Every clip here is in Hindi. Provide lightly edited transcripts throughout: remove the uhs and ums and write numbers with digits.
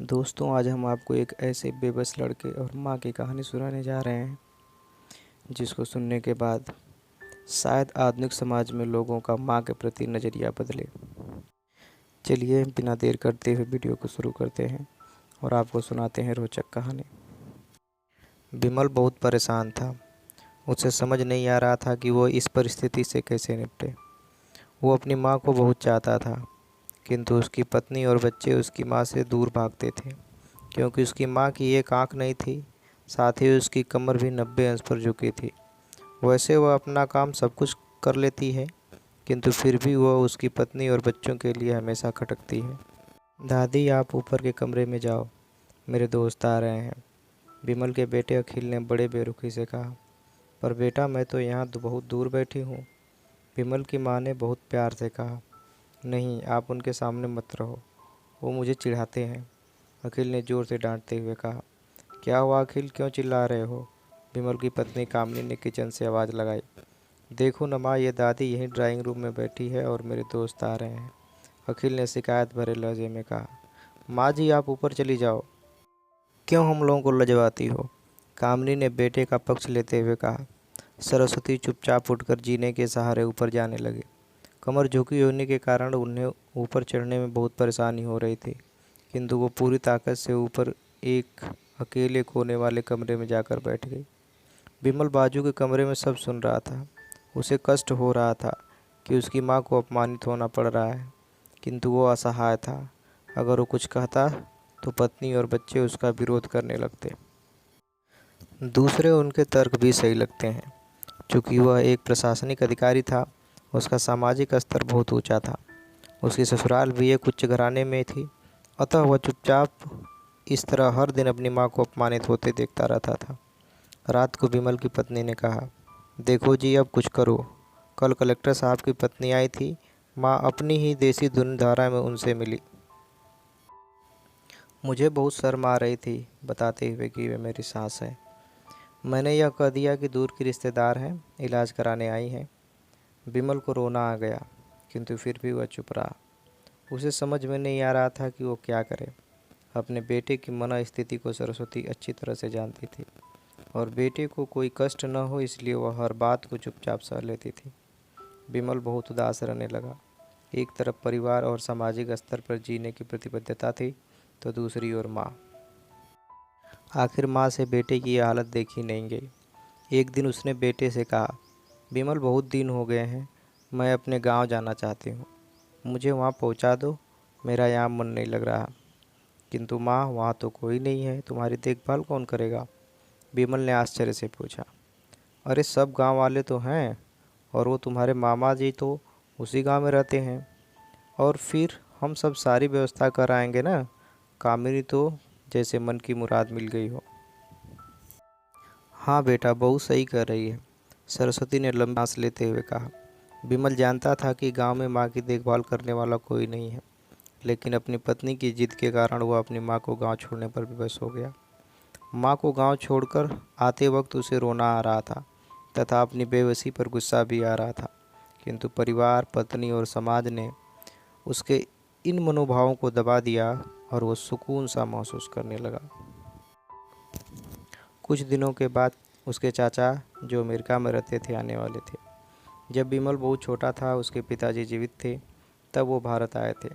दोस्तों, आज हम आपको एक ऐसे बेबस लड़के और माँ की कहानी सुनाने जा रहे हैं जिसको सुनने के बाद शायद आधुनिक समाज में लोगों का माँ के प्रति नज़रिया बदले। चलिए बिना देर करते हुए वीडियो को शुरू करते हैं और आपको सुनाते हैं रोचक कहानी। विमल बहुत परेशान था। उसे समझ नहीं आ रहा था कि वो इस परिस्थिति से कैसे निपटे। वो अपनी माँ को बहुत चाहता था, किंतु उसकी पत्नी और बच्चे उसकी माँ से दूर भागते थे क्योंकि उसकी माँ की एक आंख नहीं थी, साथ ही उसकी कमर भी 90 अंश पर झुकी थी। वैसे वह अपना काम सब कुछ कर लेती है, किंतु फिर भी वह उसकी पत्नी और बच्चों के लिए हमेशा खटकती है। दादी, आप ऊपर के कमरे में जाओ, मेरे दोस्त आ रहे हैं, विमल के बेटे अखिल ने बड़े बेरुखी से कहा। पर बेटा, मैं तो यहाँ बहुत दूर बैठी हूँ, विमल की माँ ने बहुत प्यार से कहा। नहीं, आप उनके सामने मत रहो, वो मुझे चिढ़ाते हैं, अखिल ने ज़ोर से डांटते हुए कहा। क्या हुआ अखिल, क्यों चिल्ला रहे हो? विमल की पत्नी कामनी ने किचन से आवाज़ लगाई। देखो न माँ, ये दादी यहीं ड्राइंग रूम में बैठी है और मेरे दोस्त आ रहे हैं, अखिल ने शिकायत भरे लहजे में कहा। माँ जी, आप ऊपर चली जाओ, क्यों हम लोगों को लजवाती हो? कामनी ने बेटे का पक्ष लेते हुए कहा। सरस्वती चुपचाप उठकर जीने के सहारे ऊपर जाने लगे। कमर झुकी होने के कारण उन्हें ऊपर चढ़ने में बहुत परेशानी हो रही थी, किंतु वो पूरी ताकत से ऊपर एक अकेले कोने वाले कमरे में जाकर बैठ गई। विमल बाजू के कमरे में सब सुन रहा था। उसे कष्ट हो रहा था कि उसकी माँ को अपमानित होना पड़ रहा है, किंतु वो असहाय था। अगर वो कुछ कहता तो पत्नी और बच्चे उसका विरोध करने लगते। दूसरे उनके तर्क भी सही लगते हैं। चूँकि वह एक प्रशासनिक अधिकारी था, उसका सामाजिक स्तर बहुत ऊंचा था। उसकी ससुराल भी एक उच्च घराने में थी, अतः वह चुपचाप इस तरह हर दिन अपनी माँ को अपमानित होते देखता रहता था। रात को विमल की पत्नी ने कहा, देखो जी, अब कुछ करो। कल कलेक्टर साहब की पत्नी आई थी, माँ अपनी ही देसी धुन धारा में उनसे मिली। मुझे बहुत शर्म आ रही थी बताते हुए कि वे मेरी सास है। मैंने यह कह दिया कि दूर की रिश्तेदार हैं, इलाज कराने आई हैं। विमल को रोना आ गया, किंतु फिर भी वह चुप रहा। उसे समझ में नहीं आ रहा था कि वो क्या करे। अपने बेटे की मनोस्थिति को सरस्वती अच्छी तरह से जानती थी और बेटे को कोई कष्ट न हो इसलिए वह हर बात को चुपचाप सह लेती थी। विमल बहुत उदास रहने लगा। एक तरफ परिवार और सामाजिक स्तर पर जीने की प्रतिबद्धता थी, तो दूसरी ओर माँ। आखिर माँ से बेटे की यह हालत देखी नहीं गई। एक दिन उसने बेटे से कहा, विमल, बहुत दिन हो गए हैं, मैं अपने गांव जाना चाहती हूँ, मुझे वहाँ पहुँचा दो, मेरा यहाँ मन नहीं लग रहा। किंतु माँ, वहाँ तो कोई नहीं है, तुम्हारी देखभाल कौन करेगा? विमल ने आश्चर्य से पूछा। अरे सब गांव वाले तो हैं, और वो तुम्हारे मामा जी तो उसी गांव में रहते हैं, और फिर हम सब सारी व्यवस्था कराएंगे ना। कामिनी तो जैसे मन की मुराद मिल गई हो। हाँ बेटा, बहू सही कर रही है, सरस्वती ने लंबी सांस लेते हुए कहा। विमल जानता था कि गांव में माँ की देखभाल करने वाला कोई नहीं है, लेकिन अपनी पत्नी की जिद के कारण वह अपनी माँ को गांव छोड़ने पर विवश हो गया। माँ को गांव छोड़कर आते वक्त उसे रोना आ रहा था तथा अपनी बेबसी पर गुस्सा भी आ रहा था, किंतु परिवार, पत्नी और समाज ने उसके इन मनोभावों को दबा दिया और वो सुकून सा महसूस करने लगा। कुछ दिनों के बाद उसके चाचा, जो अमेरिका में रहते थे, आने वाले थे। जब विमल बहुत छोटा था, उसके पिताजी जीवित थे, तब वो भारत आए थे,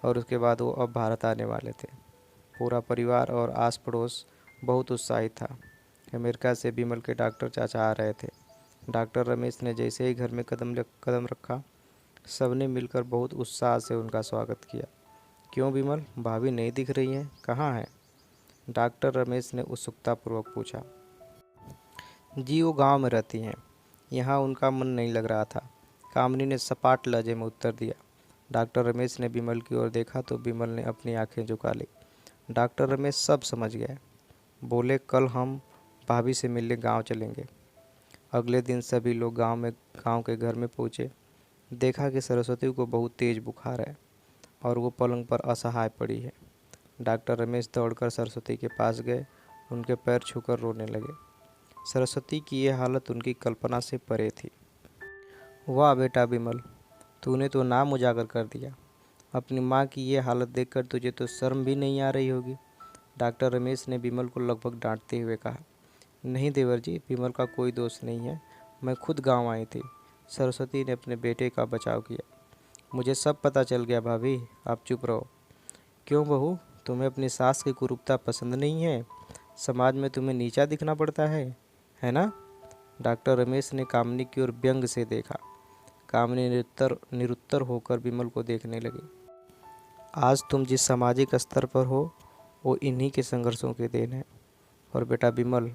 और उसके बाद वो अब भारत आने वाले थे। पूरा परिवार और आस पड़ोस बहुत उत्साहित था। अमेरिका से विमल के डॉक्टर चाचा आ रहे थे। डॉक्टर रमेश ने जैसे ही घर में कदम रखा, सबने मिलकर बहुत उत्साह से उनका स्वागत किया। क्यों विमल, भाभी नहीं दिख रही हैं, कहाँ हैं? डॉक्टर रमेश ने उत्सुकतापूर्वक पूछा। जी, वो गांव में रहती हैं, यहाँ उनका मन नहीं लग रहा था, कामनी ने सपाट लहजे में उत्तर दिया। डॉक्टर रमेश ने विमल की ओर देखा तो विमल ने अपनी आंखें झुका ली। डॉक्टर रमेश सब समझ गए। बोले, कल हम भाभी से मिलने गांव चलेंगे। अगले दिन सभी लोग गांव के घर में पहुंचे। देखा कि सरस्वती को बहुत तेज बुखार है और वो पलंग पर असहाय पड़ी है। डॉक्टर रमेश दौड़कर सरस्वती के पास गए, उनके पैर छूकर रोने लगे। सरस्वती की यह हालत उनकी कल्पना से परे थी। वाह बेटा विमल, तूने तो नाम उजागर कर दिया, अपनी माँ की ये हालत देखकर तुझे तो शर्म भी नहीं आ रही होगी। डॉक्टर रमेश ने विमल को लगभग डांटते हुए कहा। नहीं देवर जी, विमल का कोई दोष नहीं है, मैं खुद गांव आई थी। सरस्वती ने अपने बेटे का बचाव किया। मुझे सब पता चल गया भाभी, आप चुप रहो। क्यों बहू, तुम्हें अपनी सास की कुरूपता पसंद नहीं है? समाज में तुम्हें नीचा दिखना पड़ता है ना? डॉक्टर रमेश ने कामिनी की ओर व्यंग से देखा। कामिनी निरुत्तर होकर विमल को देखने लगी। आज तुम जिस सामाजिक स्तर पर हो वो इन्हीं के संघर्षों के देन है। और बेटा विमल,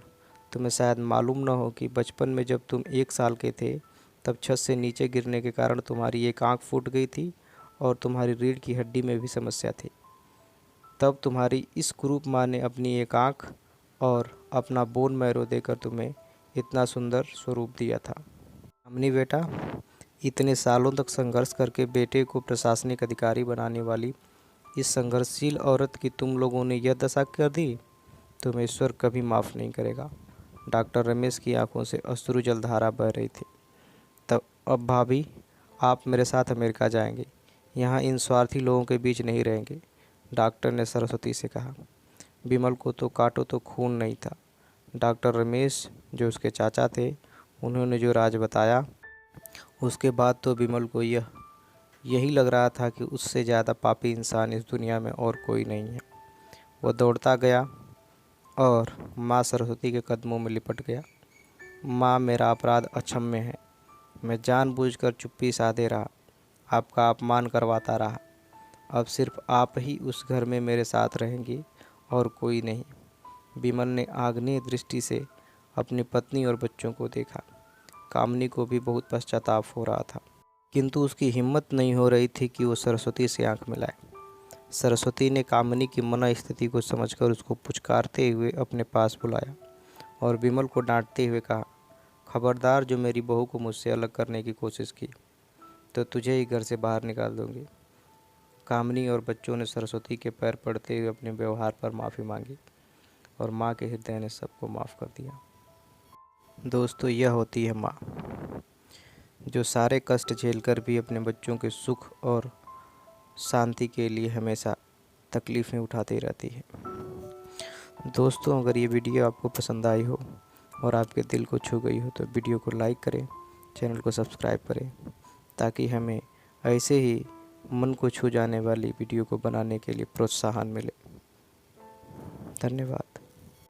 तुम्हें शायद मालूम न हो कि बचपन में जब तुम 1 साल के थे तब छत से नीचे गिरने के कारण तुम्हारी एक आंख फूट गई थी और तुम्हारी रीढ़ की हड्डी में भी समस्या थी। तब तुम्हारी इस कुरूप माँ ने अपनी एक आंख और अपना बोन मैरो देकर तुम्हें इतना सुंदर स्वरूप दिया था। हमने बेटा, इतने सालों तक संघर्ष करके बेटे को प्रशासनिक अधिकारी बनाने वाली इस संघर्षशील औरत की तुम लोगों ने यह दशा कर दी, तुम्हें ईश्वर कभी माफ़ नहीं करेगा। डॉक्टर रमेश की आंखों से अश्रु जलधारा बह रही थी। तब अब भाभी, आप मेरे साथ अमेरिका जाएंगे, यहाँ इन स्वार्थी लोगों के बीच नहीं रहेंगे, डॉक्टर ने सरस्वती से कहा। विमल को तो काटो तो खून नहीं था। डॉक्टर रमेश जो उसके चाचा थे, उन्होंने जो राज बताया, उसके बाद तो विमल को यही लग रहा था कि उससे ज़्यादा पापी इंसान इस दुनिया में और कोई नहीं है। वह दौड़ता गया और माँ सरस्वती के कदमों में लिपट गया। माँ, मेरा अपराध अक्षम्य है। मैं जानबूझकर चुप्पी साधे रहा, आपका अपमान करवाता रहा। अब सिर्फ आप ही उस घर में मेरे साथ रहेंगी और कोई नहीं। विमल ने आग्नेय दृष्टि से अपनी पत्नी और बच्चों को देखा। कामिनी को भी बहुत पश्चाताप हो रहा था, किंतु उसकी हिम्मत नहीं हो रही थी कि वो सरस्वती से आंख मिलाए। सरस्वती ने कामिनी की मना स्थिति को समझकर उसको पुचकारते हुए अपने पास बुलाया और विमल को डांटते हुए कहा, खबरदार, जो मेरी बहू को मुझसे अलग करने की कोशिश की तो तुझे ही घर से बाहर निकाल दूंगी। कामिनी और बच्चों ने सरस्वती के पैर पड़ते हुए अपने व्यवहार पर माफ़ी मांगी और माँ के हृदय ने सबको माफ़ कर दिया। दोस्तों, यह होती है माँ, जो सारे कष्ट झेलकर भी अपने बच्चों के सुख और शांति के लिए हमेशा तकलीफ़ें उठाती रहती है। दोस्तों, अगर ये वीडियो आपको पसंद आई हो और आपके दिल को छू गई हो तो वीडियो को लाइक करें, चैनल को सब्सक्राइब करें, ताकि हमें ऐसे ही मन को छू जाने वाली वीडियो को बनाने के लिए प्रोत्साहन मिले। धन्यवाद।